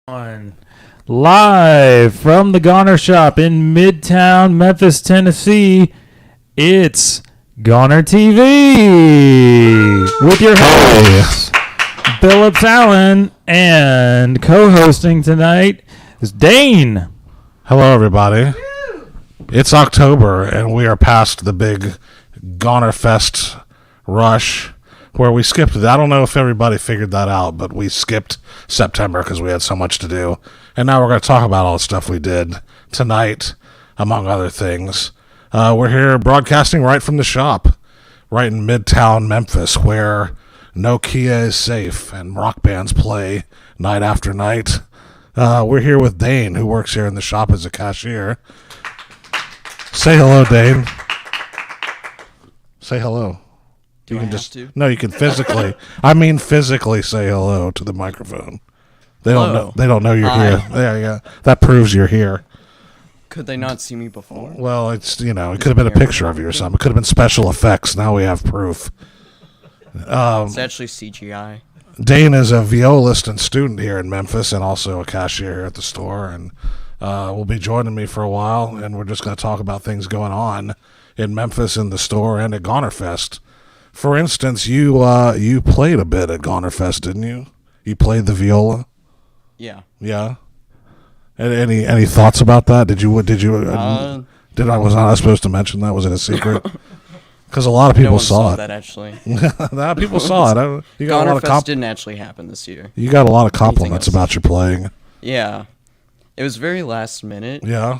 On live from the Goner Shop in Midtown Memphis, Tennessee, it's GONERTV with your hosts, Phillips Allen, and co-hosting tonight is Dane. Hello, everybody. It's October, and we are past the big Goner Fest rush where we skipped it. I don't know if everybody figured that out, but we skipped September because we had so much to do. And now we're going to talk about all the stuff we did tonight, among other things. We're here broadcasting right from the shop, right in Midtown Memphis, where Nokia is safe and rock bands play night after night. We're here with Dane, who works here in the shop as a cashier. Say hello, Dane. Say hello. Do you can just to? No, you can physically. I mean, physically say hello to the microphone. They Hello. don't know. They don't know you're here. There you go. That proves you're here. Could they not see me before? Well, it's it could have been a picture of you or something. It could have been special effects. Now we have proof. It's actually CGI. Dane is a violist and student here in Memphis, and also a cashier here at the store, and will be joining me for a while. And we're just going to talk about things going on in Memphis in the store and at Goner Fest. For instance, you played a bit at Goner Fest, didn't you? You played the viola. Yeah. Yeah. Any thoughts about that? Was I supposed to mention that? Was it a secret? Because a lot of people no one saw it. That actually. People saw it. You got Goner a lot Fest of didn't actually happen this year. You got a lot of compliments about your playing. Yeah. It was very last minute. Yeah.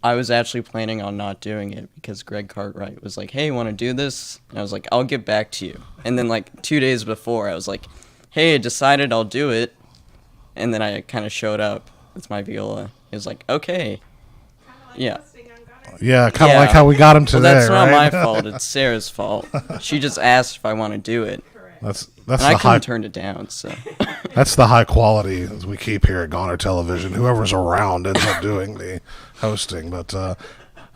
I was actually planning on not doing it because Greg Cartwright was like, hey, you want to do this? And I was like, I'll get back to you. And then like 2 days before, I was like, hey, I decided I'll do it. And then I kind of showed up with my viola. It was like, okay. Yeah. Yeah, kind of like how we got him today, well, that's not right? my fault. It's Sarah's fault. She just asked if I want to do it. That's and I couldn't turn it down, so. That's the high quality as we keep here at Goner Television. Whoever's around ends up doing the hosting, but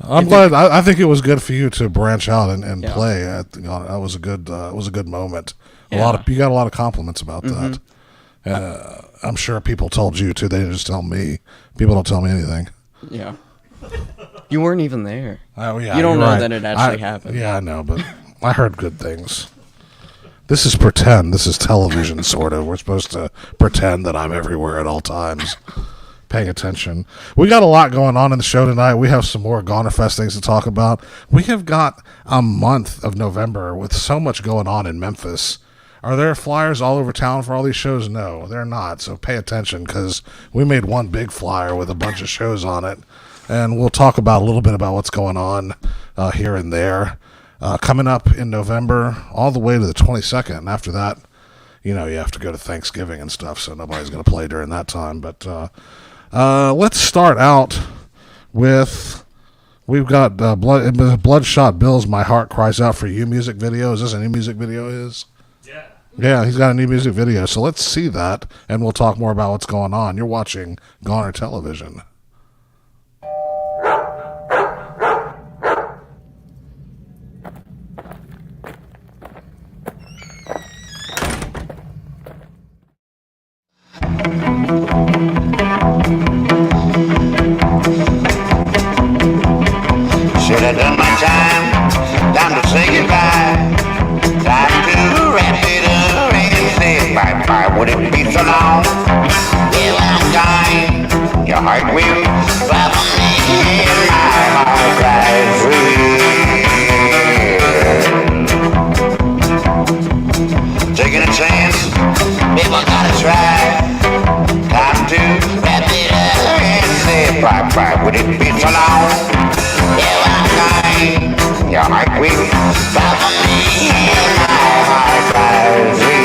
I'm glad. I think it was good for you to branch out and play at the Goner. That was a good moment. Yeah. You got a lot of compliments about that. I'm sure people told you too. They didn't just tell me. People don't tell me anything. Yeah. You weren't even there. Oh yeah. You don't know right. that it actually happened. Yeah, I know, but I heard good things. This is pretend. This is television, sort of. We're supposed to pretend that I'm everywhere at all times, paying attention. We got a lot going on in the show tonight. We have some more Goner Fest things to talk about. We have got a month of November with so much going on in Memphis. Are there flyers all over town for all these shows? No, they're not. So pay attention because we made one big flyer with a bunch of shows on it. And we'll talk about a little bit about what's going on here and there. Coming up in November, all the way to the 22nd. And after that, you have to go to Thanksgiving and stuff, so nobody's going to play during that time. But let's start out with, we've got Bloodshot Bill's My Heart Cries Out For You music video. Is this a new music video of his? Yeah, he's got a new music video. So let's see that, and we'll talk more about what's going on. You're watching Goner Television. Should have done my time to say goodbye, time to wrap it up and say bye-bye. Would it be so long? Yeah, when I'm dying, your heart will follow me and my heart cries free. Taking a chance, people gotta try, time to wrap it up and say bye-bye. Would it be so long? Yeah, when I'm dying, your heart will follow me and my heart cries free.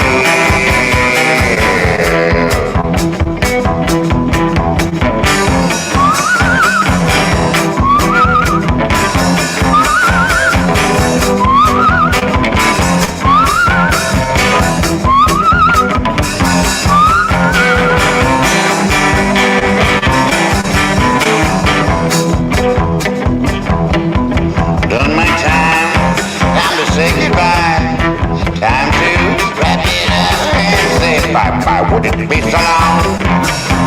Would it be so long?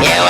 Yeah,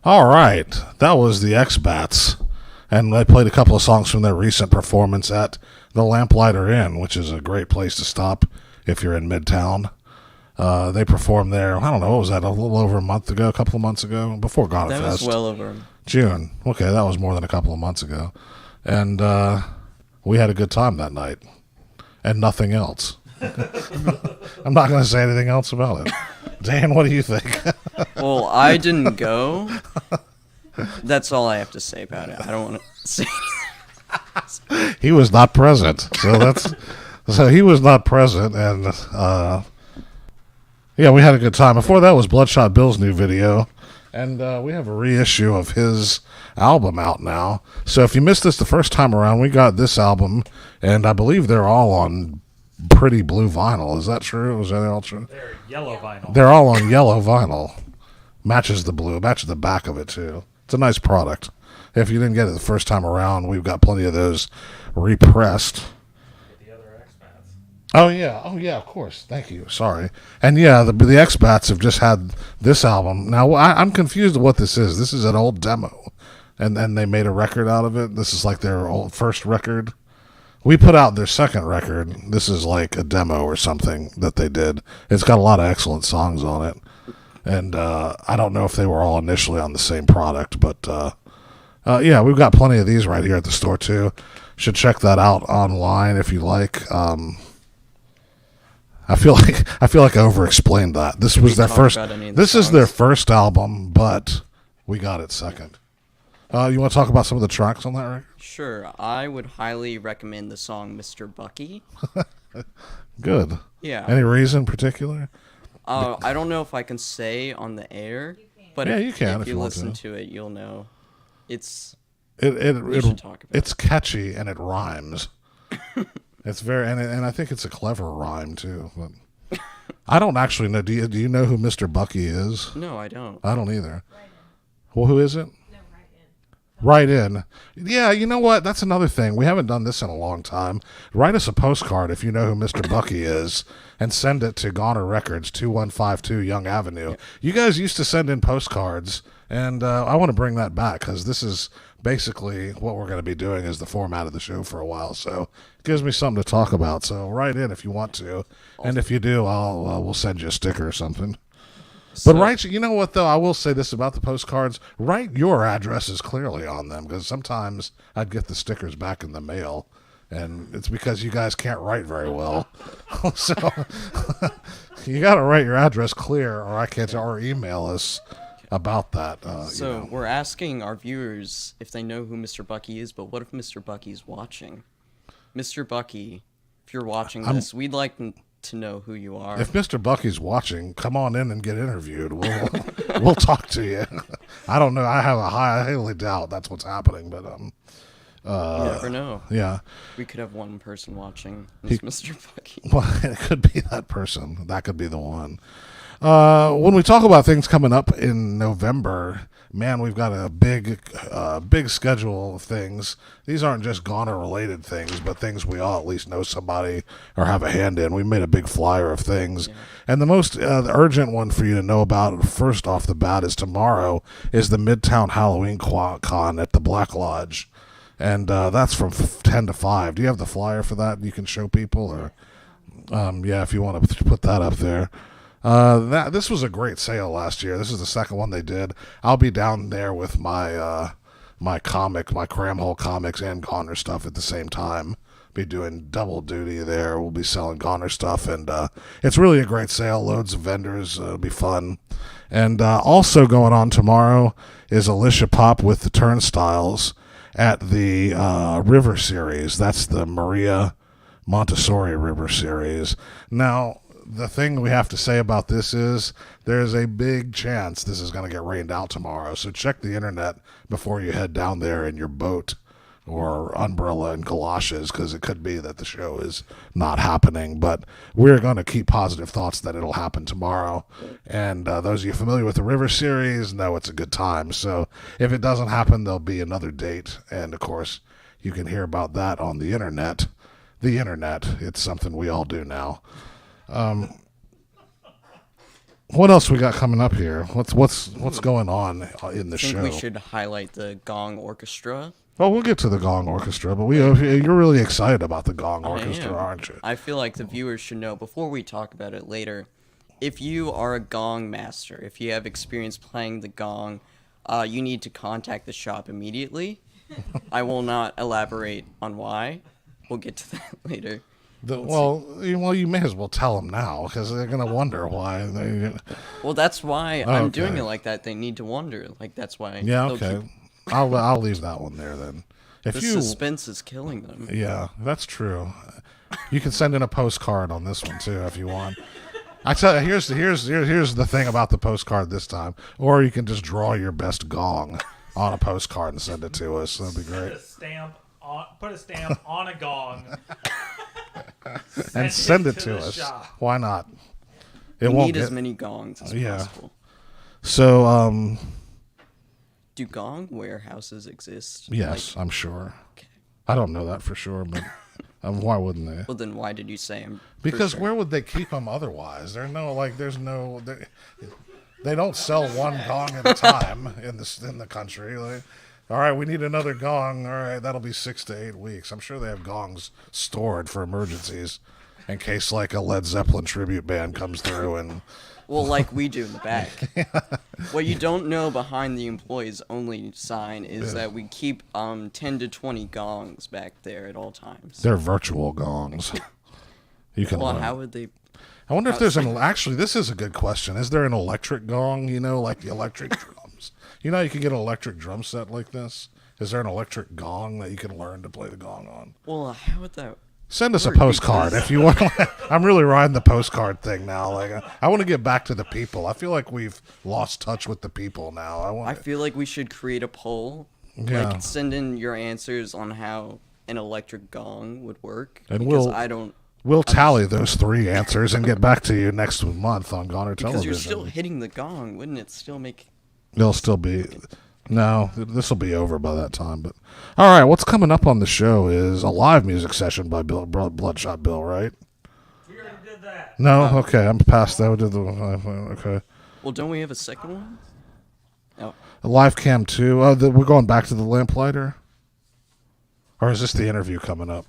All right, that was the Exbats, and I played a couple of songs from their recent performance at the Lamplighter Inn, which is a great place to stop if you're in Midtown. They performed there, I don't know, what was that, a little over a month ago, a couple of months ago, before GONERTV. That was well over. June. Okay, that was more than a couple of months ago. And we had a good time that night, and nothing else. I'm not going to say anything else about it. Dan, what do you think? Well, I didn't go. That's all I have to say about it. I don't want to say. He was not present, so he was not present, and yeah, we had a good time. Before that was Bloodshot Bill's new video, and we have a reissue of his album out now. So if you missed this the first time around, we got this album, and I believe they're all on pretty blue vinyl. Is that true? Is that all true? They're yellow vinyl. They're all on yellow vinyl. Matches the blue, matches the back of it too. It's a nice product. If you didn't get it the first time around, we've got plenty of those repressed. The other Exbats. Oh yeah, of course. Thank you. Sorry. And yeah, the Exbats have just had this album. Now I'm confused at what this is. This is an old demo, and they made a record out of it. This is like their first record. We put out their second record. This is like a demo or something that they did. It's got a lot of excellent songs on it, and I don't know if they were all initially on the same product, but yeah, we've got plenty of these right here at the store too. Should check that out online if you like. I feel like I over-explained that. This was their first. This is their first album, but we got it second. You want to talk about some of the tracks on that record? Sure, I would highly recommend the song "Mr. Bucky." Good. Yeah. Any reason in particular? I don't know if I can say on the air, but Yeah, if you can if if you you want listen to. to it, you'll know. It's We should talk about it's catchy and it rhymes. It's very and I think it's a clever rhyme too. But I don't actually know. Do you know who Mr. Bucky is? no, I don't. I don't either. Well, who is it? Write in. Yeah, you know what? That's another thing. We haven't done this in a long time. Write us a postcard if you know who Mr. Bucky is and send it to Goner Records, 2152 Young Avenue. Yeah. You guys used to send in postcards, and I want to bring that back because this is basically what we're going to be doing as the format of the show for a while. So it gives me something to talk about. So write in if you want to. And if you do, we'll send you a sticker or something. But write, you know what, though? I will say this about the postcards. Write your addresses clearly on them, because sometimes I'd get the stickers back in the mail, and it's because you guys can't write very well. So you got to write your address clear, or I can't, or email us about that. So we're asking our viewers if they know who Mr. Bucky is, but what if Mr. Bucky's watching? Mr. Bucky, if you're watching this, we'd like to know who you are. If Mr. Bucky's watching, come on in and get interviewed. We'll talk to you. I don't know. I highly doubt that's what's happening, but you never know. Yeah, we could have one person watching. It's Mr. Bucky. Well, it could be that person. That could be the one. When we talk about things coming up in November, man, we've got a big schedule of things. These aren't just Goner-related things, but things we all at least know somebody or have a hand in. We made a big flyer of things. Yeah. And the most urgent one for you to know about, first off the bat, is tomorrow is the Midtown Halloween Con at the Black Lodge. And that's from 10 to 5. Do you have the flyer for that you can show people? Or yeah, if you want to put that up there. This was a great sale last year. This is the second one they did. I'll be down there with my my Cramhole comics and Goner stuff at the same time. Be doing double duty there. We'll be selling Goner stuff, and it's really a great sale. Loads of vendors. It'll be fun. And also going on tomorrow is Alicia Pop with the Turnstiles at the River Series. That's the Maria Montessori River Series. Now, the thing we have to say about this is there's a big chance this is going to get rained out tomorrow. So check the internet before you head down there in your boat or umbrella and galoshes, because it could be that the show is not happening. But we're going to keep positive thoughts that it'll happen tomorrow. And those of you familiar with the River Series know it's a good time. So if it doesn't happen, there'll be another date. And, of course, you can hear about that on the internet. The internet, it's something we all do now. What else we got coming up here? What's going on in the show? I think we should highlight the Gong Orchestra. Oh, we'll get to the Gong Orchestra, but you're really excited about the Gong Orchestra, aren't you? I feel like the viewers should know, before we talk about it later, if you are a gong master, if you have experience playing the gong, you need to contact the shop immediately. I will not elaborate on why. We'll get to that later. You may as well tell them now because they're gonna wonder why. Well, that's why I'm doing Okay. it like that. They need to wonder. Like that's why. Yeah, they'll okay. keep- I'll leave that one there then. If The you, suspense is killing them. yeah, that's true. You can send in a postcard on this one too if you want. I tell you, here's the thing about the postcard this time. Or you can just draw your best gong on a postcard and send it to us. That'd be great. Put a stamp on a gong. And send it to the us. shop. Why not? We It won't need get, as many gongs as Yeah. possible. So Do gong warehouses exist? yes, I'm sure. I don't know that for sure, but why wouldn't they? Well, then why did you say them? Because where would they keep them otherwise? They don't sell one gong at a time in the country. Like, all right, we need another gong. All right, that'll be 6 to 8 weeks. I'm sure they have gongs stored for emergencies in case like a Led Zeppelin tribute band comes through and. Well, like we do in the back. What you don't know behind the employees only sign is that we keep 10 to 20 gongs back there at all times. They're virtual gongs. You can. Well, learn. how would they? I wonder if there's an. Actually, this is a good question. Is there an electric gong? You know, like the electric drums. You know, you can get an electric drum set like this. Is there an electric gong that you can learn to play the gong on? Well, how would that? Send us a work? postcard Because- if you want. I'm really riding the postcard thing now. Like, I want to get back to the people. I feel like we've lost touch with the people now. I feel like we should create a poll. Yeah. Like, send in your answers on how an electric gong would work. And because we'll- I don't. We'll tally those 3 answers and get back to you next month on Goner Because Television. you're still hitting the gong, wouldn't it still make? They'll still be. No, this will be over by that time. But all right, what's coming up on the show is a live music session by Bloodshot Bill, right? We already did that. No, okay, I'm past that. We did the okay. Well, don't we have a second one? Oh, A live cam 2. We're going back to the Lamplighter, or is this the interview coming up?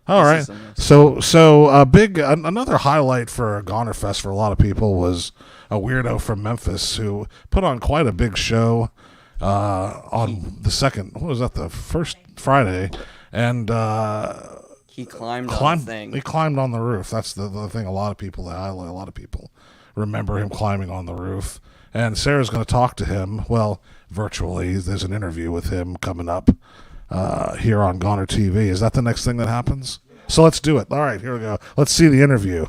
All right. is the next So another highlight for Goner Fest for a lot of people was A Weirdo From Memphis, who put on quite a big show on the second. What was that? The first Friday, and he climbed on the thing. he climbed on the roof. That's the thing. A lot of people remember him climbing on the roof. And Sarah's going to talk to him. Well, virtually. There's an interview with him coming up. Here on GONERTV. Is that the next thing that happens? So let's do it. All right, here we go. Let's see the interview.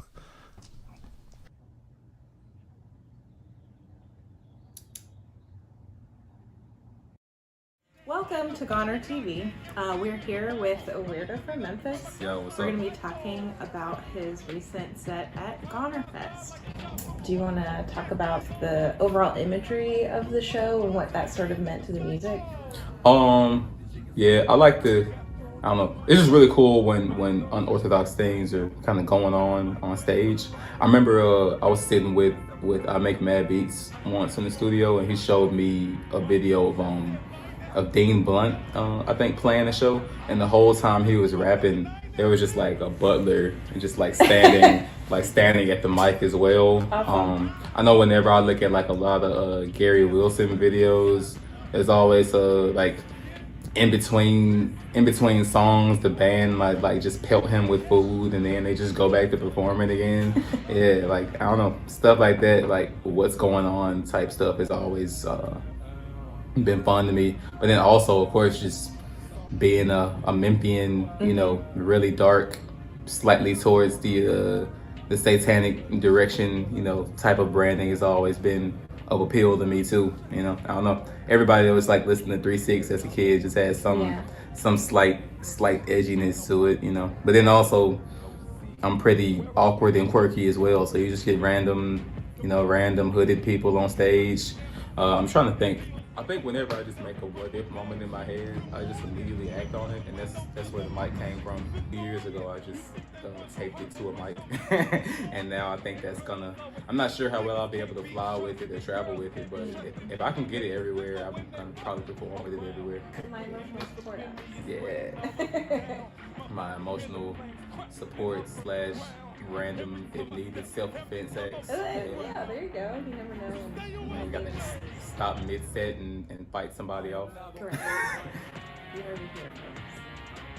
Welcome to GONERTV. We're here with A Weirdo From Memphis. Yo, what's We're up? going to be talking about his recent set at Goner Fest. Do you want to talk about the overall imagery of the show and what that sort of meant to the music? Yeah, I like I don't know. It's just really cool when unorthodox things are kind of going on stage. I remember I was sitting with Make Mad Beats once in the studio, and he showed me a video of Dean Blunt, I think, playing the show, and the whole time he was rapping, there was just like a butler and just like standing standing at the mic as well. I know whenever I look at like a lot of Gary Wilson videos, there's always like in between songs, the band might like just pelt him with food, and then they just go back to performing again. Yeah, like I don't know, stuff like that, like what's going on type stuff is always been fun to me. But then also, of course, just being a Memphian, you know, really dark, slightly towards the satanic direction, you know, type of branding has always been of appeal to me too. You know, I don't know. Everybody that was like listening to 3-6 as a kid just had some slight edginess to it, you know. But then also, I'm pretty awkward and quirky as well, so you just get random hooded people on stage. I'm trying to think. I think whenever I just make a what if moment in my head, I just immediately act on it, and that's where the mic came from. A few years ago, I just taped it to a mic, and now I think that's I'm not sure how well I'll be able to fly with it or travel with it, but if I can get it everywhere, I'm gonna probably perform with it everywhere. My emotional support act. Yeah. My emotional support / random, if needed, self-defense acts. Yeah, there you go. You never know. You gotta stop mid-set and fight somebody off. Correct. You heard it here, folks.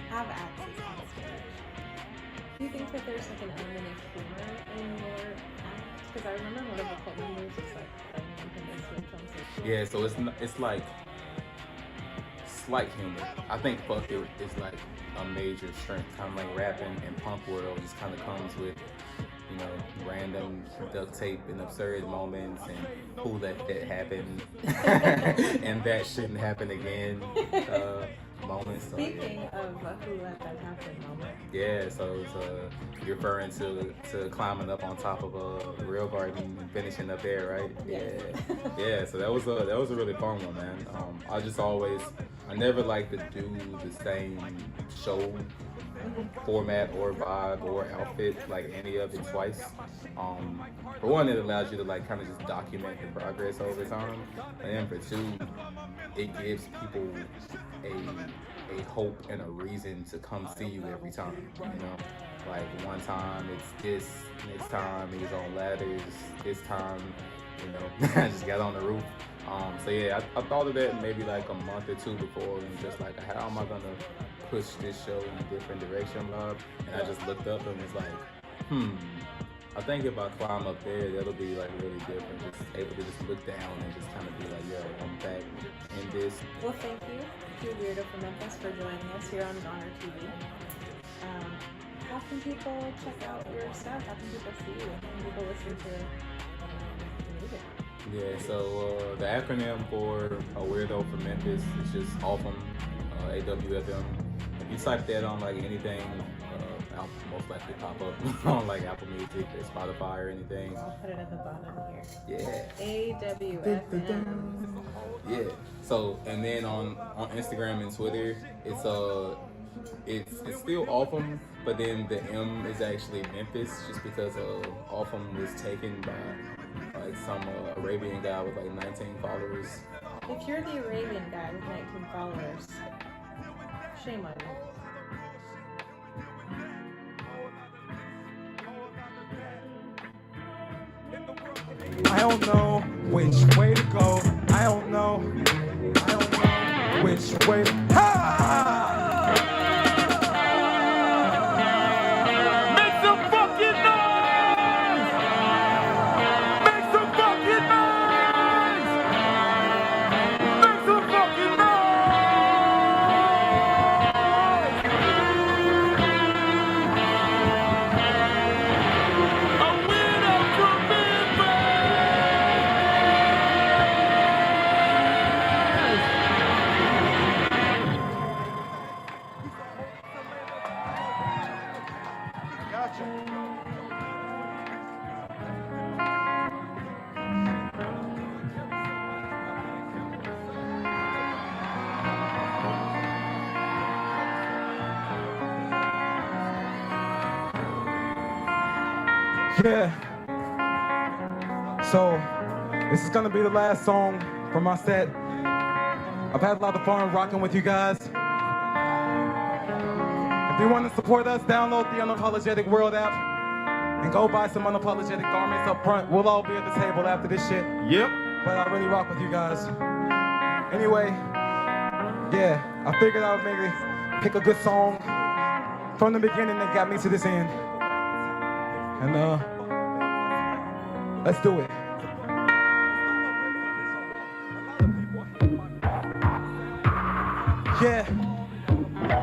Have access on stage. Do you think that there's like an element of humor in your act? Because I remember one of the cult members was like, I can this switch on social. Yeah, so it's like slight humor. I think fuck it is like a major strength. Kind of like rapping and punk world just kind of comes with, you know, random duct tape and absurd moments and who let that happen and that shouldn't happen again moments. So, Speaking of who let that happen moment. yeah, so it's referring to climbing up on top of a real garden and finishing up there, right? Yes. Yeah. So that was a really fun one, man. I never like to do the same show format or vibe or outfit, like any of it twice. For one, it allows you to like kind of just document the progress over time, and then for two, it gives people a hope and a reason to come see you every time. You know, like one time it's this, next time he's on ladders, this time, you know, I just got on the roof. So yeah, I thought of that maybe like a month or two before, and just like, how am I gonna push this show in a different direction, love? And I just looked up and was like, I think if I climb up there, that'll be like really different. Just able to just look down and just kind of be like, yo, I'm back in this. Well, thank you to A Weirdo From Memphis for joining us here on GONERTV. How can people check out your stuff? How can people see you? How can people listen to your music? Yeah, so the acronym for A Weirdo From Memphis is just AWFM, AWFM. If you type that on like anything, I'll most likely pop up on like Apple Music or Spotify or anything. I'll put it at the bottom here. Yeah. AWFM. Yeah. So, and then on Instagram and Twitter, it's still AWFM, but then the M is actually Memphis, just because AWFM was taken by like some Arabian guy with like 19 followers. If you're the Arabian guy with 19 followers, shame on you. I don't know which way to go. I don't know which way to Make some fucking noise! Make some fucking noise! Make some fucking noise! A weirdo from Memphis! Yeah. So, this is gonna be the last song from my set. I've had a lot of fun rocking with you guys. If you want to support us, download the Unapologetic World app and go buy some unapologetic garments up front. We'll all be at the table after this shit. Yep. But I really rock with you guys. Anyway, yeah, I figured I would maybe pick a good song from the beginning that got me to this end. And let's do it. Yeah.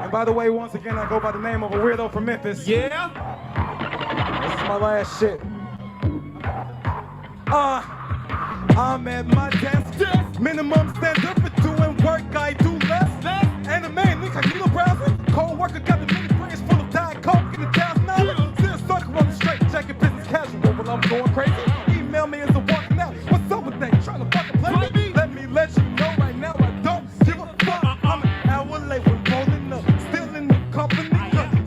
And by the way, once again, I go by the name of A Weirdo From Memphis. Yeah. This is my last shit. I'm at my desk. Minimum standard for doing work, I do less. And the main link, I keep a browser. Cold worker got the mini fridge full of Diet Coke in the $1,000. Still stuck on the straight, checking business casual while I'm going crazy. Email me as I'm walking out. What's up with that? Trying to fucking play me? Let me let you know right now, I don't give a fuck. I'm an hour late when rolling up. Still in the company,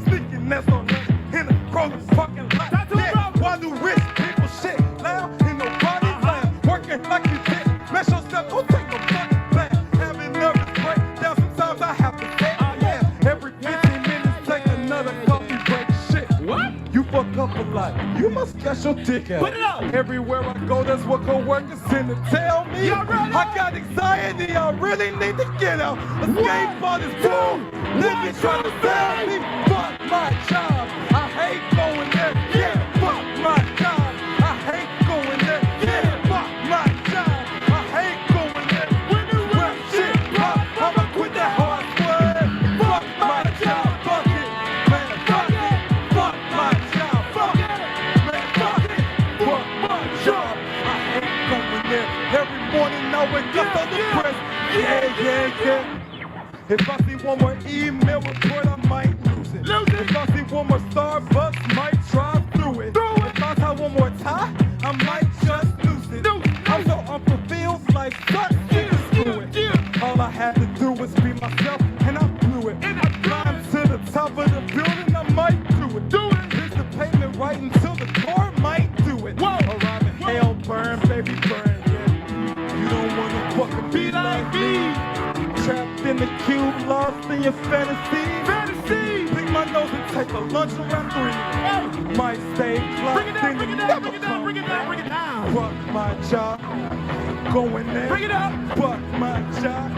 sneaking that's on us in the crowded fucking lot. Yeah, why do rich people shit loud in the party land? Working like you did. Mess yourself, don't take no fucking plan. Having nervous breakdown, sometimes I have to say, yeah. Every 15 minutes, take another coffee break. Shit, what? You fuck up a lot. You must get your dick out. Put it up. Everywhere I go, that's what co-workers tend to tell me. I got anxiety, I really need to get out. Escape on this boom. Niggas trying to sell me. Fuck my job. I hate Every morning I wake up so depressed. Yeah. If I see one more email report, I might lose it. If I see one more Starbucks, might drive through it. If I tie one more tie, I might just lose it. I'm so unfulfilled, like fuck, niggas screw it. All I had to do was be myself, and I blew it. I climbed to the top of the building, I might do it. Here's the payment right until the car might do it. Arrive in hell, burn, baby, burn, yeah. You don't wanna fucking be like me. Trapped in the cube, lost in your fantasy. Pick my nose and take a lunch around 3. Might stay locked in and never come back. Fuck my job, going there. Bring it up. Fuck my job,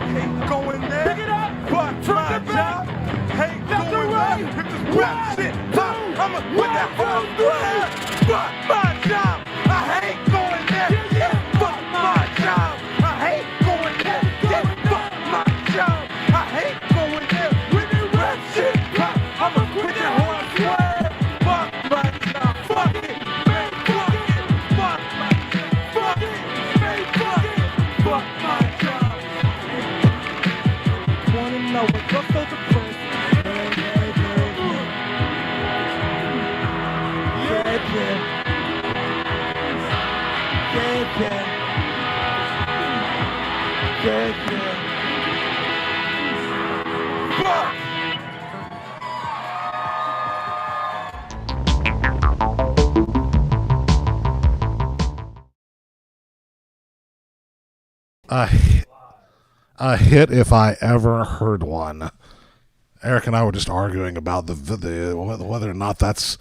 hate going there. Pick it up. Fuck my job, hate going there. If this rap shit pop, I'ma put that whole through. Fuck my job, I hate going there. Yeah, fuck my job, I hate going there. I hate going there when the rap shit pop. I'ma quit that whole swear. Fuck my job, fuck it, man, fuck it. Fuck my job, fuck it, man, fuck it. Fuck my job. Wanna know what's up so depressed? Yeah. A hit if I ever heard one. Eric and I were just arguing about the whether or not that's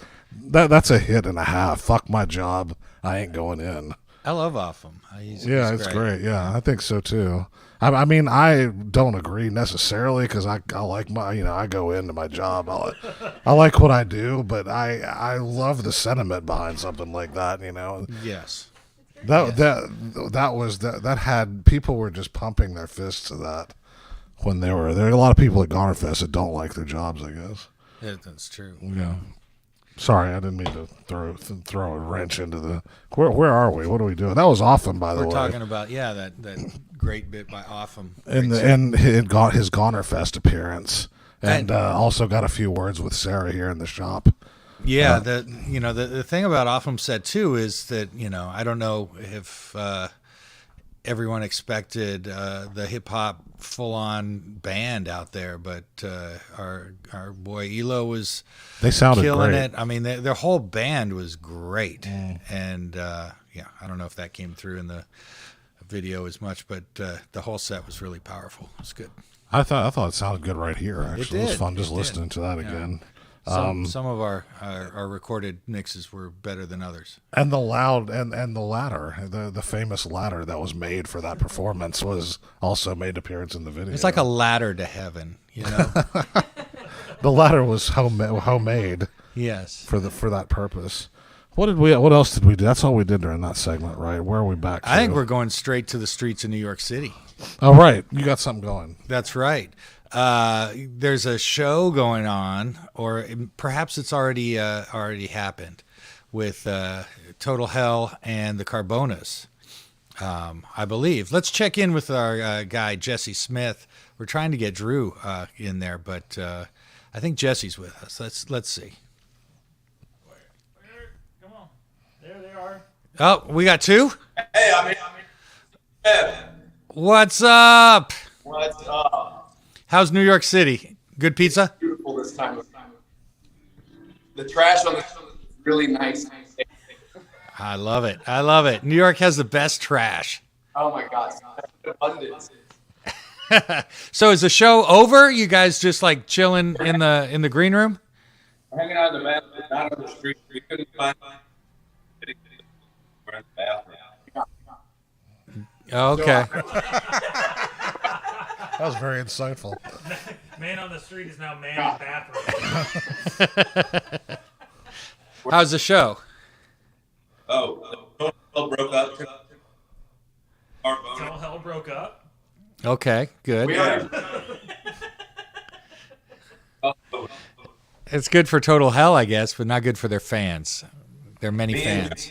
a hit and a half. Fuck my job, I ain't going in. I love Offham. Yeah, it's great. Yeah, I think so too. I mean, I don't agree necessarily because I like my, I go into my job. I like what I do, but I love the sentiment behind something like that. Yes. That had people were just pumping their fists to that when there are a lot of people at GONERFest that don't like their jobs, I guess. Yeah, that's true. Yeah. Sorry, I didn't mean to throw a wrench into the. Where are we? What are we doing? That was Offham, by the way. We're talking about that great bit by Offham. And it got his GONERFest appearance, and also got a few words with Sara here in the shop. Yeah, the thing about Offham said too is that I don't know if everyone expected the hip hop full on band out there, but our boy Elo was killing great. it. I mean, their whole band was great, and I don't know if that came through in the video as much, but the whole set was really powerful. It was good. I thought it sounded good right here. Actually, it was fun just listening to that again. Some of our recorded mixes were better than others. And the loud and the ladder, the famous ladder that was made for that performance was also made appearance in the video. It's like a ladder to heaven, The ladder was homemade. Yes. For that purpose. What else did we do? That's all we did during that segment, right? Where are we back to? I think we're going straight to the streets of New York City. Oh, right. You got something going. That's right. There's a show going on, or perhaps it's already happened, with Total Hell and the Carbonas, I believe. Let's check in with our guy Jesse Smith. We're trying to get Drew in there, but I think Jesse's with us. Let's see. Come on, there they are. Oh, we got two. Hey, I'm here. What's up? What's up? How's New York City? Good pizza? Beautiful this time. The trash on the is really nice. I love it. I love it. New York has the best trash. Oh my God. Abundance. So is the show over? You guys just like chilling in the green room? We're hanging out in the bathroom, not on the street. We couldn't find we're in the bathroom. Okay. That was very insightful. Man on the street is now man in the bathroom. How's the show? Total Hell broke up. Total Hell broke up. Okay, good. It's good for Total Hell, I guess, but not good for their fans. Their many fans.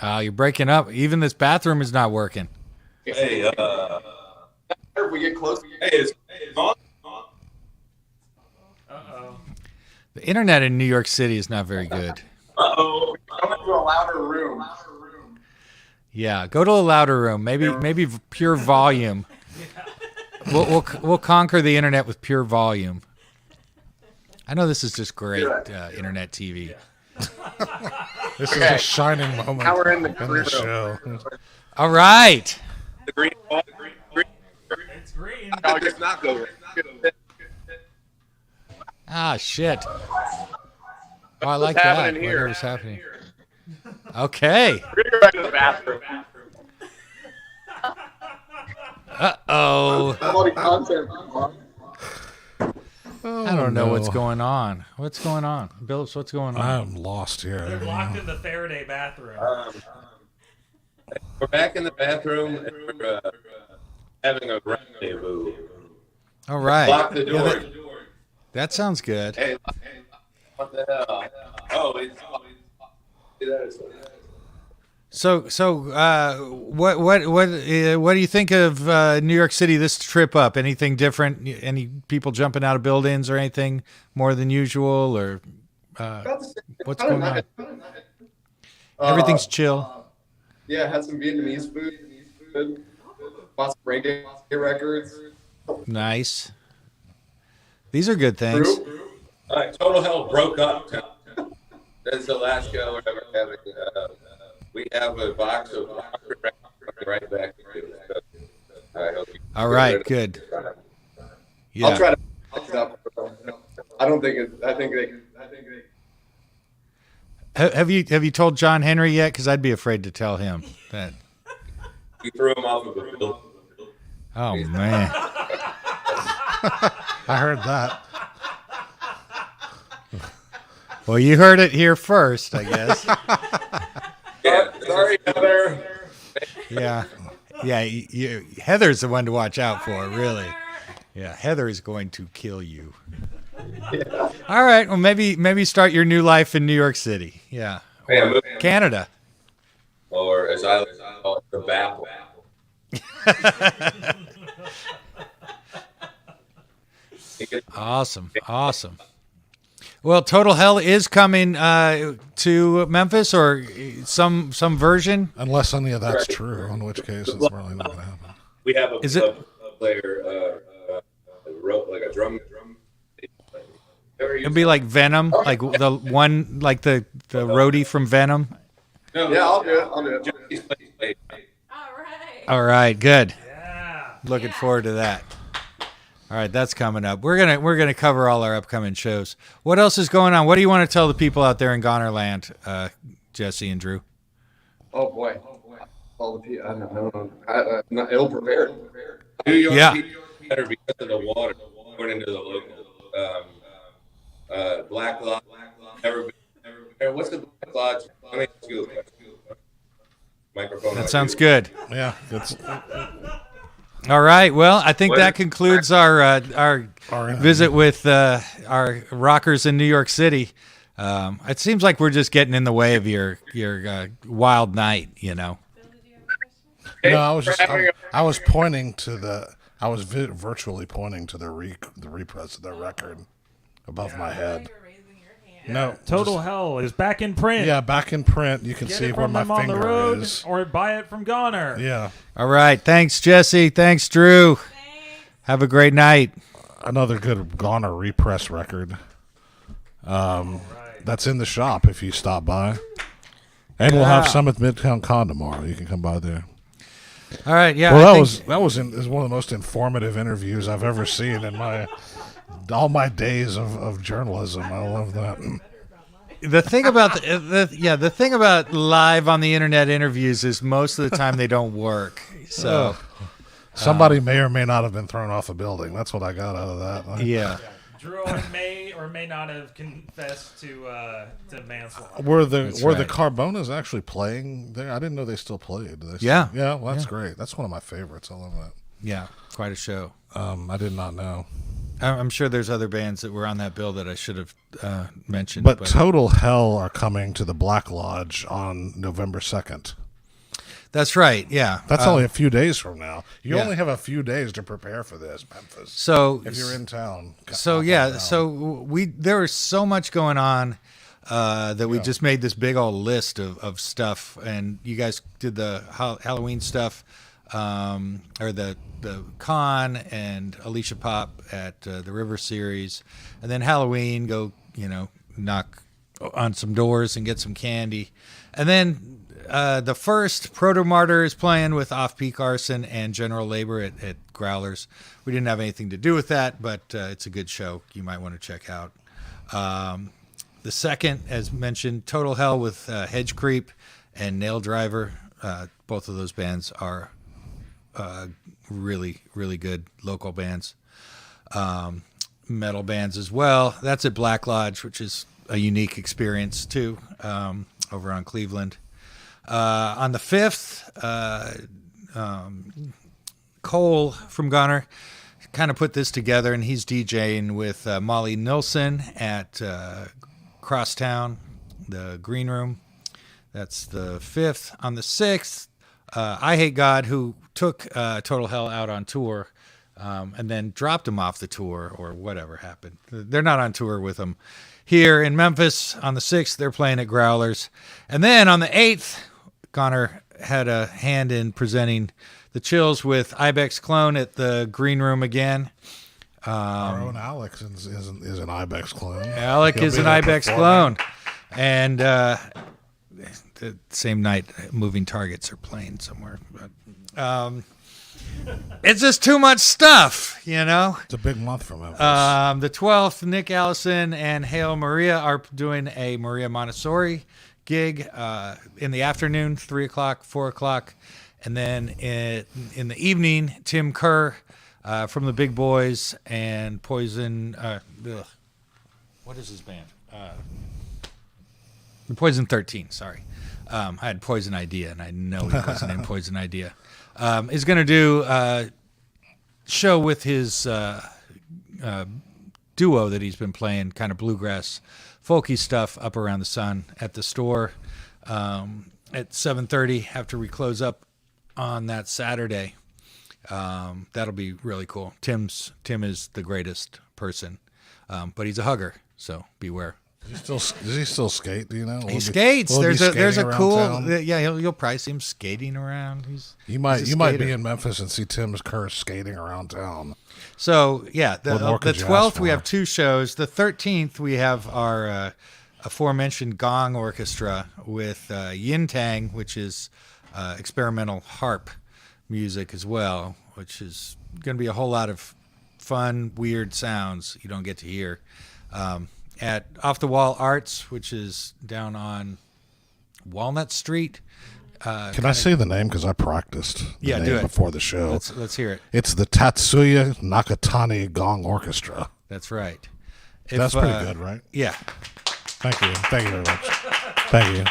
You're breaking up. Even this bathroom is not working. Hey, if we get close, hey, it's on. Uh-oh. The internet in New York City is not very good. Uh-oh. I'm going to a louder room. Yeah, go to a louder room. Maybe pure volume. We'll conquer the internet with pure volume. I know this is just great internet TV. This is a shining moment Now we're in the in the show. All right. The green ball. It's green. No, it's not go. Ah, shit. Oh, I like What's that. happening here? Whatever's happening. Okay. We're going to go back to the bathroom. Uh-oh. Quality content. I don't know what's going on. What's going on? Billups, what's going on? I'm lost here. They're locked in the Faraday bathroom. We're back in the bathroom and we're having a rendezvous. All right. Lock the door. That sounds good. Hey, what the hell? Oh, it's. So, what do you think of New York City this trip up? Anything different? Any people jumping out of buildings or anything more than usual, or what's going on? Everything's chill. Yeah, had some Vietnamese food. Bought some reggae records. Nice. These are good things. All right, Total Hell broke up. That's the last show we're ever having. We have a box of right back. I hope you All right, good. Yeah. I'll try to fix it up. I don't think it. I think they. Have you told John Henry yet? Because I'd be afraid to tell him that. We threw him off of a building. Oh man. I heard that. Well, you heard it here first, I guess. Yeah, sorry, Heather. Yeah. Heather's the one to watch out for, really. Yeah, Heather is going to kill you. Yeah. All right, well, maybe start your new life in New York City. Yeah. Or Canada. Or as I call it, the Babel. Awesome. Well, Total Hell is coming to Memphis, or some version. Unless any of that's true, in which case it's probably not going to happen. We have a player wrote like a drum. It'll be like Venom, like the one, like the roadie from Venom. Yeah, I'll do it. All right, good. Looking forward to that. All right, that's coming up. We're gonna cover all our upcoming shows. What else is going on? What do you want to tell the people out there in Gonerland, Jesse and Drew? Oh boy, all the people. I don't know. I'm not ill prepared. New York better because of the water going into the local. Black Lodge. What's the Black Lodge? Let me ask you a question. Microphone. That sounds good. Yeah, that's. All right. Well, I think that concludes our visit with our rockers in New York City. It seems like we're just getting in the way of your wild night, you know. No, I was pointing to the. I was virtually pointing to the repress of the record above my head. No, Total Hell is back in print. Yeah, back in print. You can Get see it where from my them on the finger road, is. or buy it from Goner. Yeah. All right. Thanks, Jesse. Thanks, Drew. Thanks. Have a great night. Another good Goner repress record. That's in the shop if you stop by. And we'll have some at Midtown Con tomorrow. You can come by there. All right. Yeah. Well, that was one of the most informative interviews I've ever seen in all my days of journalism. I love that. The thing about the thing about live on the internet interviews is most of the time they don't work. So somebody may or may not have been thrown off a building. That's what I got out of that. Yeah. Drew Owen may or may not have confessed to manslaughter. Were the Carbonas actually playing there? I didn't know they still played. Yeah. Yeah, well, that's great. That's one of my favorites. I love that. Yeah, quite a show. I did not know. I'm sure there's other bands that were on that bill that I should have mentioned. But Total Hell are coming to the Black Lodge on November 2nd. That's right. Yeah, That's only a few days from now. You yeah. only have a few days to prepare for this, Memphis. So if you're in town. So yeah, so there was so much going on that we just made this big old list of stuff, and you guys did the Halloween stuff, or the con, and Alicia Pop at the River Series, and then Halloween, go knock on some doors and get some candy, and then the first Proto Martyr is playing with Off Peak Arson and General Labor at Growlers. We didn't have anything to do with that, but it's a good show. You might want to check out. The second, as mentioned, Total Hell with Hedge Creep and Nail Driver. Both of those bands are really, really good local bands. Metal bands as well. That's at Black Lodge, which is a unique experience too, over on Cleveland. On the 5th, Cole from Goner kind of put this together, and he's DJing with Molly Nilsson at Crosstown, the Green Room. That's the 5th. On the 6th, I Hate God, who took Total Hell out on tour and then dropped him off the tour, or whatever happened. They're not on tour with him. Here in Memphis, on the 6th, they're playing at Growlers. And then on the 8th, Goner had a hand in presenting the Chills with Ibex Clone at the Green Room again. Our own Alex is an Ibex clone. Alec is an Ibex clone. And the same night, Moving Targets are playing somewhere. But, it's just too much stuff, It's a big month for Memphis. The 12th, Nick Allison and Hail Maria are doing a Maria Montessori gig in the afternoon, 3 o'clock, 4 o'clock. And then in the evening, Tim Kerr from the Big Boys and Poison. What is his band? The Poison 13, sorry. I had Poison Idea, and I know he wasn't in Poison Idea. Is going to do a show with his duo that he's been playing, kind of bluegrass, folky stuff up around the sun at the store at 7:30 after we close up on that Saturday. That'll be really cool. Tim is the greatest person, but he's a hugger, so beware. Does he still skate? Do you know? He skates. There's a cool town? You'll probably see him skating around. You might be in Memphis and see Tim Kerr skating around town. So yeah, the 12th we for? have 2 shows. The 13th we have our aforementioned gong orchestra with Yin Tang, which is experimental harp music as well, which is going to be a whole lot of fun, weird sounds you don't get to hear. At Off the Wall Arts, which is down on Walnut Street. Can I say the name? Because I practiced the name do it before the show. Let's hear it. It's the Tatsuya Nakatani Gong Orchestra. That's right. That's pretty good, right? Yeah. Thank you. Thank you very much. Thank you.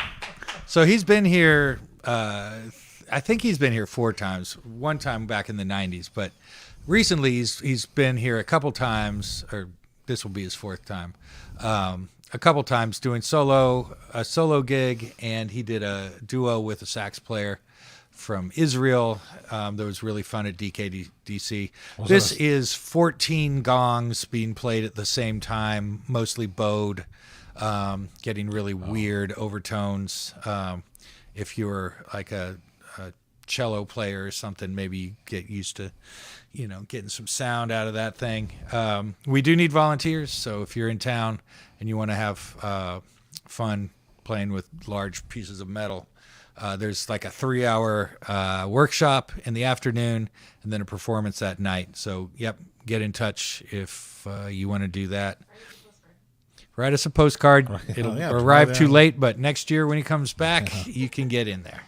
So he's been here, I think he's been here 4 times. One time back in the 90s, but recently he's been here a couple times, or this will be his 4th time. A couple times doing a solo gig, and he did a duo with a sax player from Israel that was really fun at DKDC. This is 14 gongs being played at the same time, mostly bowed, getting really weird overtones. If you're like a cello player or something, maybe you get used to getting some sound out of that thing. We do need volunteers, so if you're in town and you want to have fun playing with large pieces of metal, there's like a 3-hour workshop in the afternoon and then a performance at night. So, get in touch if you want to do that. Write us a postcard. It'll arrive too late, but next year when he comes back, you can get in there.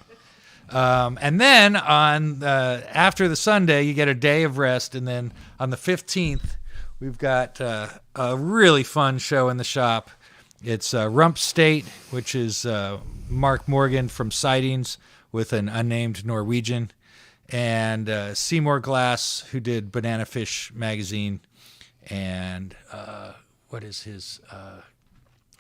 And then on after the Sunday, you get a day of rest, and then on the 15th, we've got a really fun show in the shop. It's Rump State, which is Mark Morgan from Sightings with an unnamed Norwegian, and Seymour Glass, who did Banana Fish magazine, and what is his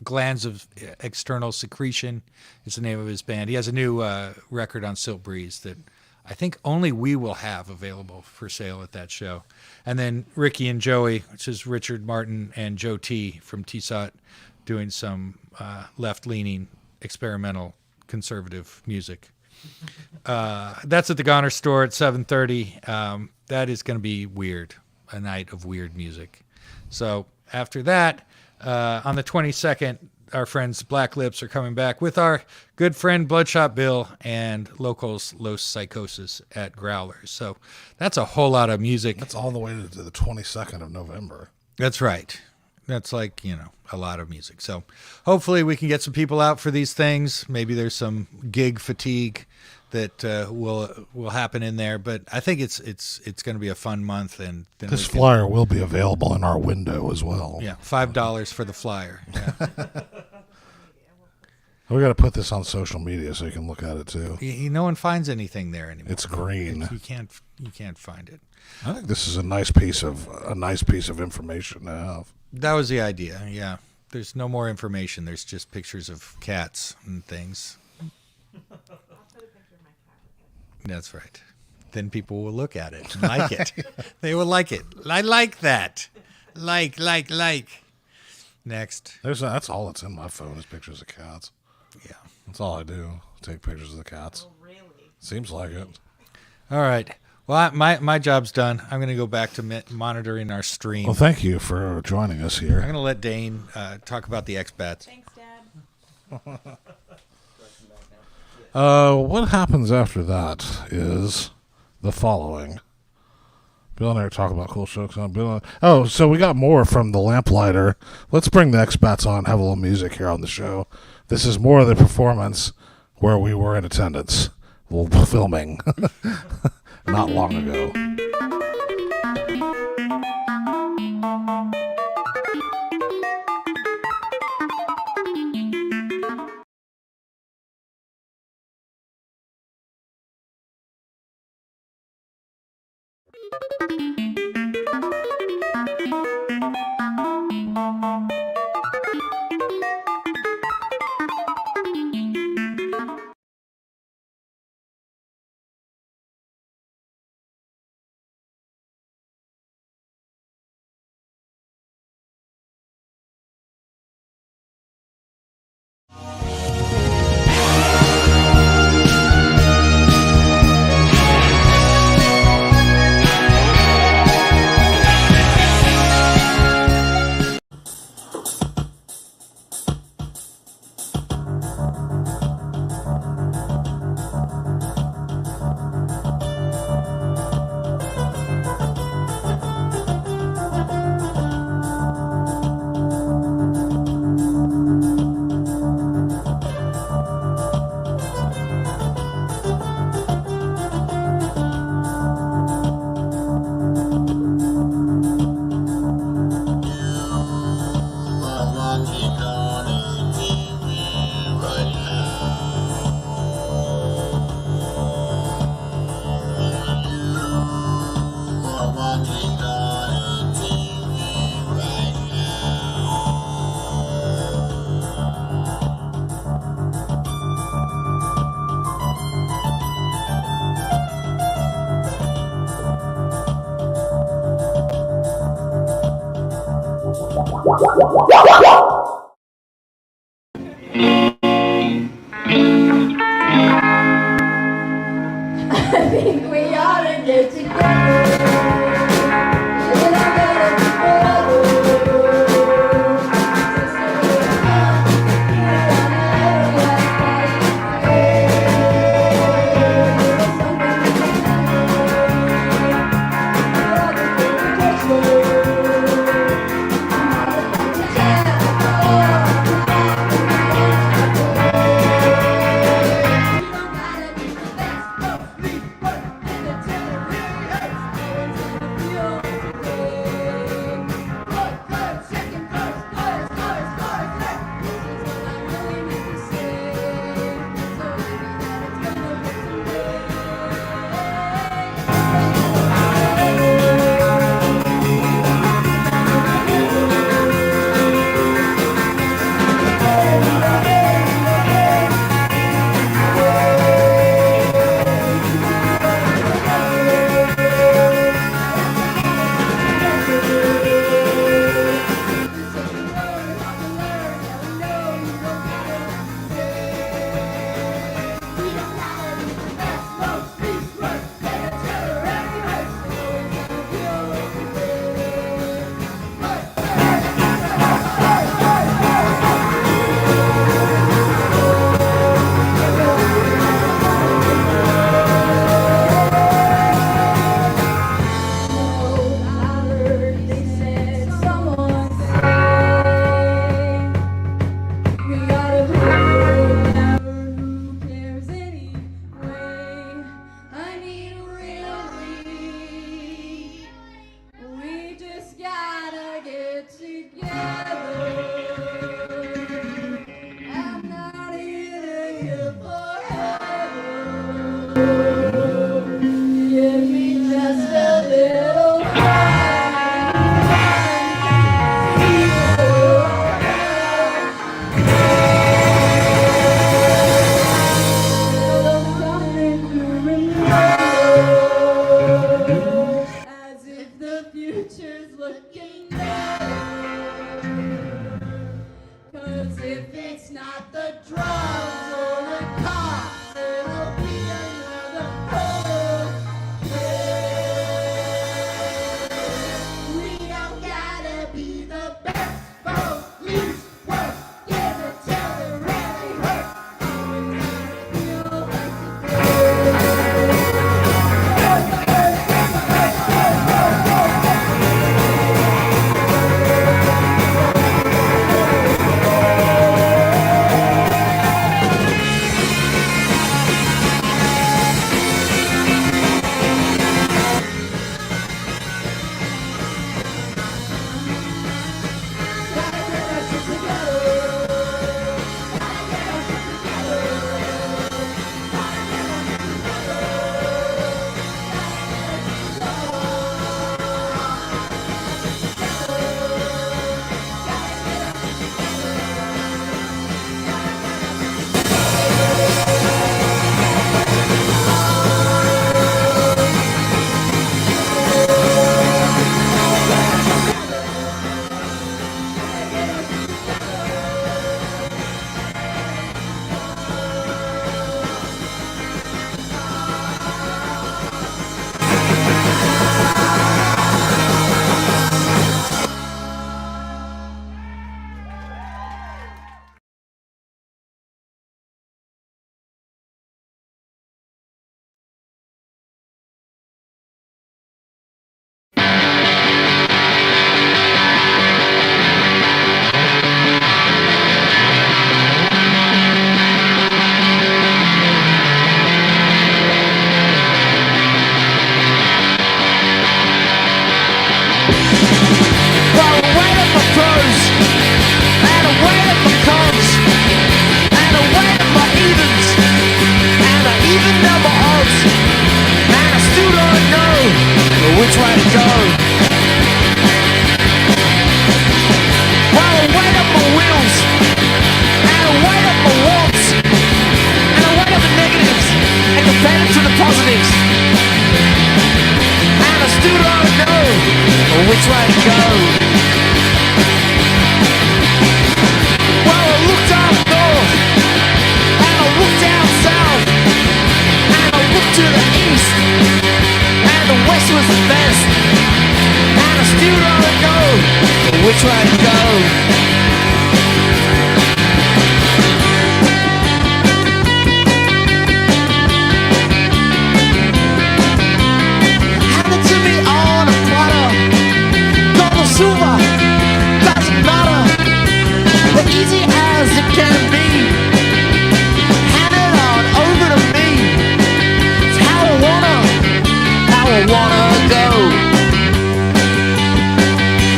Glands of External Secretion is the name of his band. He has a new record on Silt Breeze that I think only we will have available for sale at that show. And then Ricky and Joey, which is Richard Martin and Joe T from TSOT, doing some left-leaning experimental conservative music. That's at the Goner store at 7:30. That is going to be weird, a night of weird music. So after that, on the 22nd, our friends Black Lips are coming back with our good friend Bloodshot Bill and Locals Los Psychosis at Growlers. So that's a whole lot of music. That's all the way to the 22nd of November. That's right. That's like, a lot of music. So hopefully we can get some people out for these things. Maybe there's some gig fatigue that will happen in there, but I think it's going to be a fun month. And then this flyer will be available in our window as well. Yeah, $5 for the flyer. Yeah. We got to put this on social media so you can look at it too. No one finds anything there anymore. It's green. You can't find it. I think this is a nice piece of information to have. That was the idea. Yeah. There's no more information. There's just pictures of cats and things. That's right. Then people will look at it and like it. They will like it. I like that. Like. Next. That's all that's in my phone is pictures of cats. Yeah. That's all I do. Take pictures of the cats. Oh, really? Seems like it. All right. Well, my job's done. I'm going to go back to monitoring our stream. Well, thank you for joining us here. I'm going to let Dane talk about the Exbats. Thanks, Dad. What happens after that is the following. Bill and I are talking about cool shows. So we got more from the Lamplighter. Let's bring the Exbats on, have a little music here on the show. This is more of the performance where we were in attendance, filming, not long ago. I think we ought to get together. And I gotta be to go? Well, I weighed up my wheels, and I weighed up my wants, and I weighed up the negatives, and compared them to the positives. And I still don't know which way to go. Well, I looked up north, and I looked down south, and I looked to the east, and the west was the best. And I still don't know which way to go. Silver, doesn't matter, but easy as it can be. Hand it on over to me. It's how I wanna go.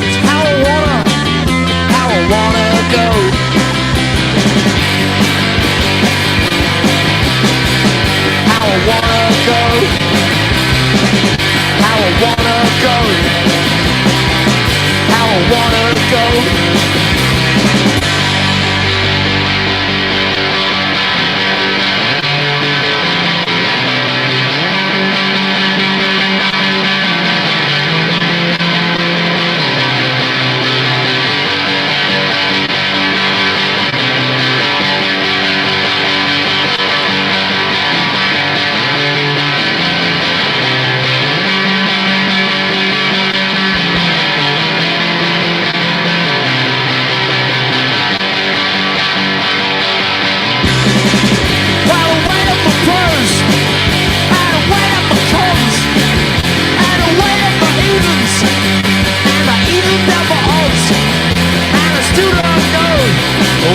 It's how I wanna go. How I wanna go. How I wanna go. How I wanna go.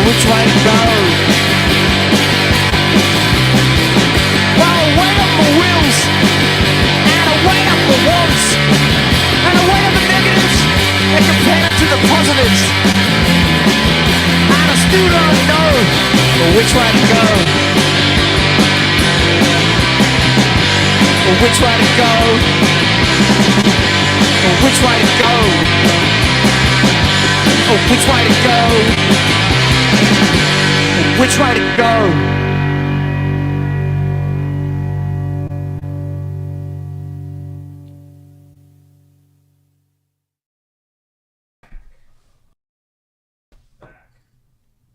Which way to go? Well, I weighed up my wheels, and I weighed up my wants, and I weighed up the negatives, and compared them to the positives. And I still don't know which way to go. Which way to go? Which way to go? Which way to go? Which way to go?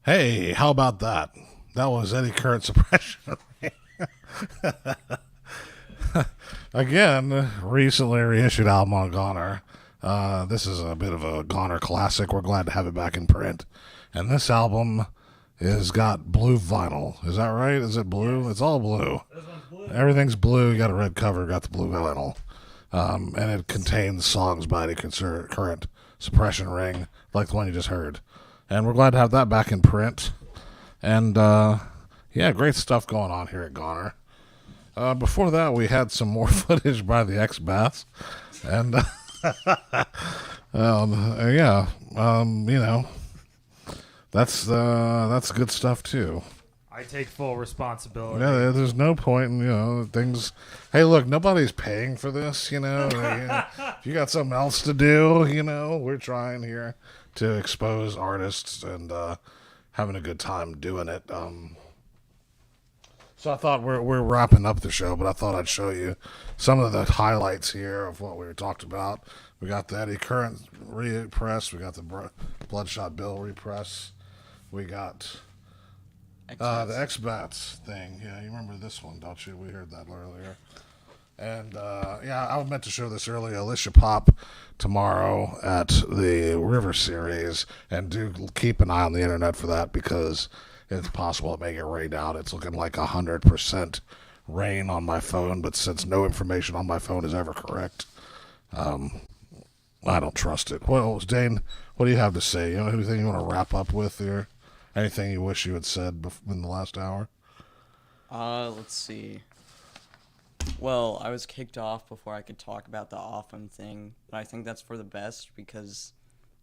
Hey, how about that? That was Eddie Current Suppression. Again, recently reissued album on Goner. This is a bit of a Goner classic. We're glad to have it back in print. And this album is got blue vinyl. Is that right? Is it blue? It's all blue. Everything's blue. You got a red cover, got the blue vinyl. And it contains songs by Eddie Current Suppression Ring, like the one you just heard. And we're glad to have that back in print. And, yeah, great stuff going on here at Goner. Before that, we had some more footage by the Exbats. And, yeah, you know, that's good stuff, too. I take full responsibility. Yeah, there's no point in, you know, things. Hey, look, nobody's paying for this, you know. If you got something else to do, you know, we're trying here to expose artists and having a good time doing it. So I thought we're wrapping up the show, but I thought I'd show you some of the highlights here of what we talked about. We got the Eddie Current repress. We got the Bloodshot Bill repress. We got the Exbats thing. Yeah, you remember this one, don't you? We heard that earlier. And, yeah, I meant to show this earlier. Alicia Pop tomorrow at the River Series. And do keep an eye on the internet for that because it's possible it may get rained out. It's looking like 100% rain on my phone. But since no information on my phone is ever correct, I don't trust it. Well, Dane, what do you have to say? You know, anything you want to wrap up with here? Anything you wish you had said in the last hour? Let's see. Well, I was kicked off before I could talk about the Owen thing, but I think that's for the best because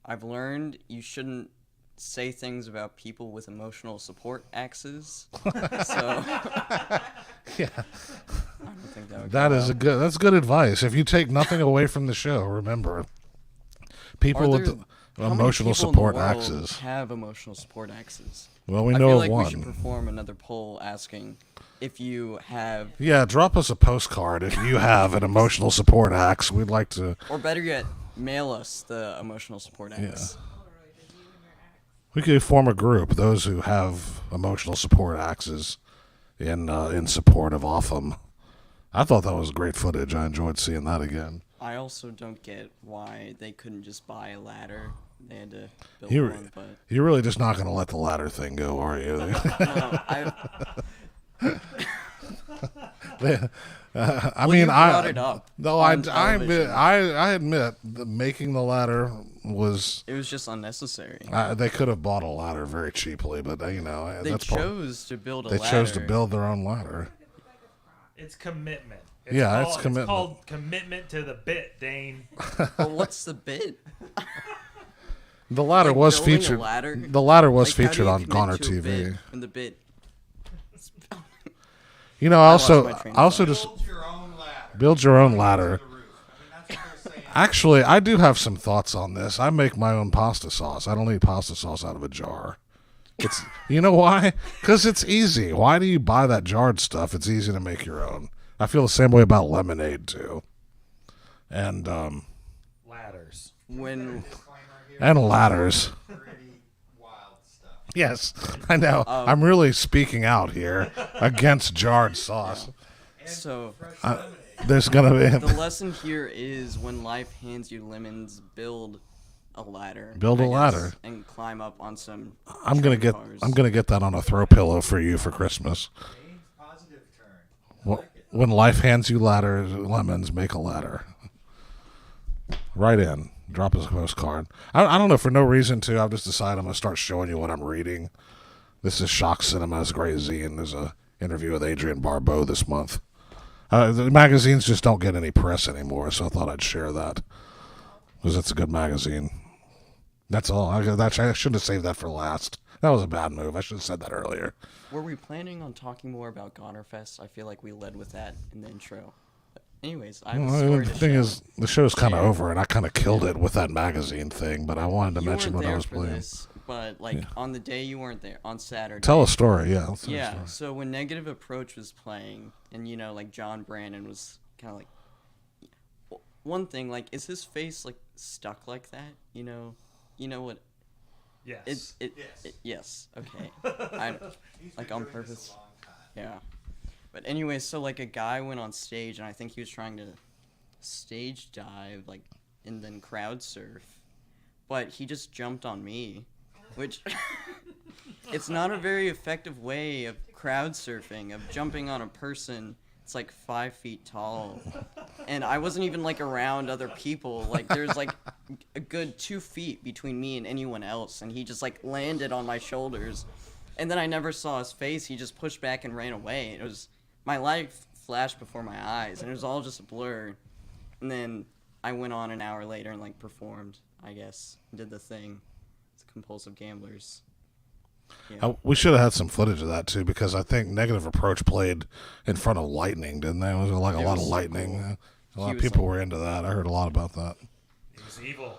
I've learned you shouldn't say things about people with emotional support axes. So yeah, I don't think that would That's good advice. If you take nothing away from the show, remember, people with emotional support axes have emotional support axes. Well, we I know feel of like one. we should perform another poll asking if you have. Yeah, drop us a postcard if you have an emotional support axe. We'd like to. Or better yet, mail us the emotional support axe. Yeah. We could form a group, those who have emotional support axes, in support of Otham. I thought that was great footage. I enjoyed seeing that again. I also don't get why they couldn't just buy a ladder. They had to build one, but You're really just not going to let the ladder thing go, are you? no, I Well, mean, you brought it up I on television. admit that making the ladder was. It was just unnecessary. They could have bought a ladder very cheaply, but They that's chose to build a They ladder. chose to build their own ladder. It's commitment. It's commitment. It's called commitment to the bit, Dane. But what's the bit? The ladder Like was building a featured. ladder? The ladder was Like, how do featured you on commit to a GONERTV. bit when the bit. You know, I lost my train of also thought. just build your own ladder. Actually, I do have some thoughts on this. I make my own pasta sauce. I don't eat pasta sauce out of a jar. It's you know why? Because it's easy. Why do you buy that jarred stuff? It's easy to make your own. I feel the same way about lemonade too. And Ladders. And ladders. Yes, I know. I'm really speaking out here against jarred sauce. So there's gonna be the lesson here is when life hands you lemons, build a ladder. Build a I guess, ladder. and climb up on some. I'm gonna train get cars. that on a throw pillow for you for Christmas. When life hands you lemons, make a ladder. Right in. Drop us a postcard. I don't know, for no reason to. I've just decided I'm going to start showing you what I'm reading. This is Shock Cinema's Great Zine. There's a interview with Adrienne Barbeau this month. The magazines just don't get any press anymore, so I thought I'd share that. Because it's a good magazine. That's all. I should have saved that for last. That was a bad move. I should have said that earlier. Were we planning on talking more about GONERFest? I feel like we led with that in the intro. But anyways, I have a story The to thing share. is, the show's kind of over, and I kind of killed it with that magazine thing, but I wanted to You mention weren't what I there was for playing. this, but like on the day you weren't there, on Saturday. Tell a story, yeah. Tell a Yeah. story. So when Negative Approach was playing, and like John Brandon was kind of like, one thing, like, is his face like stuck like that? You know what? Yes. Yes. Okay. Like on purpose. Yeah. But anyway, so like a guy went on stage, and I think he was trying to stage dive, like, and then crowd surf, but he just jumped on me, which it's not a very effective way of crowd surfing, of jumping on a person. It's like 5 feet tall, and I wasn't even like around other people. Like there's like a good 2 feet between me and anyone else, and he just like landed on my shoulders, and then I never saw his face. He just pushed back and ran away. It was my life flashed before my eyes, and it was all just a blur. And then I went on an hour later and like performed, I guess, did the thing. It's compulsive gamblers. Yeah. We should have had some footage of that too, because I think Negative Approach played in front of lightning, didn't they? It was like a lot of so lightning. cool. A lot He of was people like- were into that. I heard a lot about that. He was evil.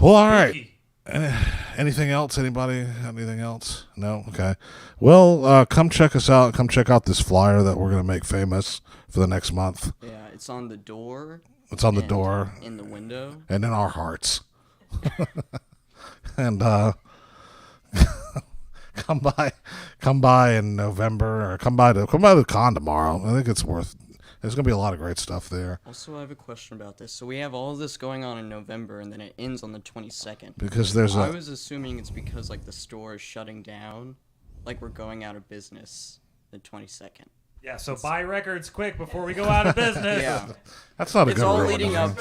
Well, all right. Pinky. Anything else? Anybody? Anything else? No? Okay. Well, come check us out. Come check out this flyer that we're going to make famous for the next month. Yeah, it's on the door. It's on the and door. in the window. And in our hearts. And come by in November, or come by the con tomorrow. I think it's worth. There's gonna be a lot of great stuff there. Also, I have a question about this. So we have all of this going on in November, and then it ends on the 22nd. Because there's I a was assuming it's because like the store is shutting down, like we're going out of business the 22nd. Yeah, so buy records quick before we go out of business. Yeah, that's not a it's good all reason. leading up.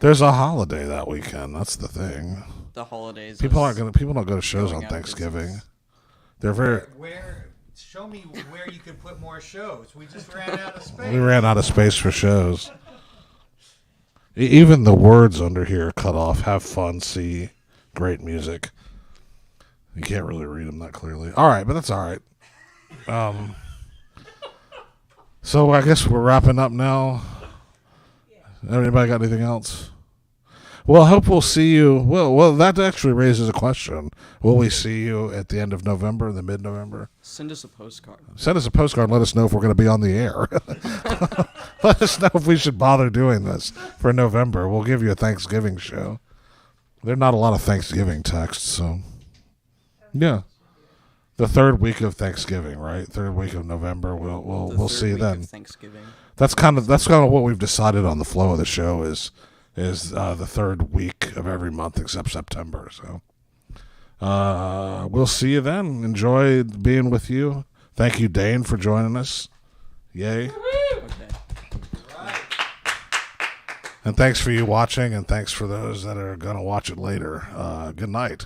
There's a holiday that weekend. That's the thing. The holidays. People us don't go to shows going on out of Thanksgiving. business. They're very. Show me where you could put more shows. We just ran out of space. We ran out of space for shows. Even the words under here are cut off. Have fun, see, great music. You can't really read them that clearly. All right, but that's all right. So I guess we're wrapping up now. Anybody got anything else? Well, I hope we'll see you. Well, that actually raises a question. Will we see you at the end of November, the mid-November? Send us a postcard. Send us a postcard and let us know if we're going to be on the air. Let us know if we should bother doing this for November. We'll give you a Thanksgiving show. There are not a lot of Thanksgiving texts, so yeah. The third week of Thanksgiving, right? Third week of November. We'll see you then. Thanksgiving. That's kind of what we've decided on the flow of the show is the third week of every month except September. So we'll see you then. Enjoy being with you. Thank you, Dane, for joining us. Yay. Okay. And thanks for you watching, and thanks for those that are going to watch it later. Good night.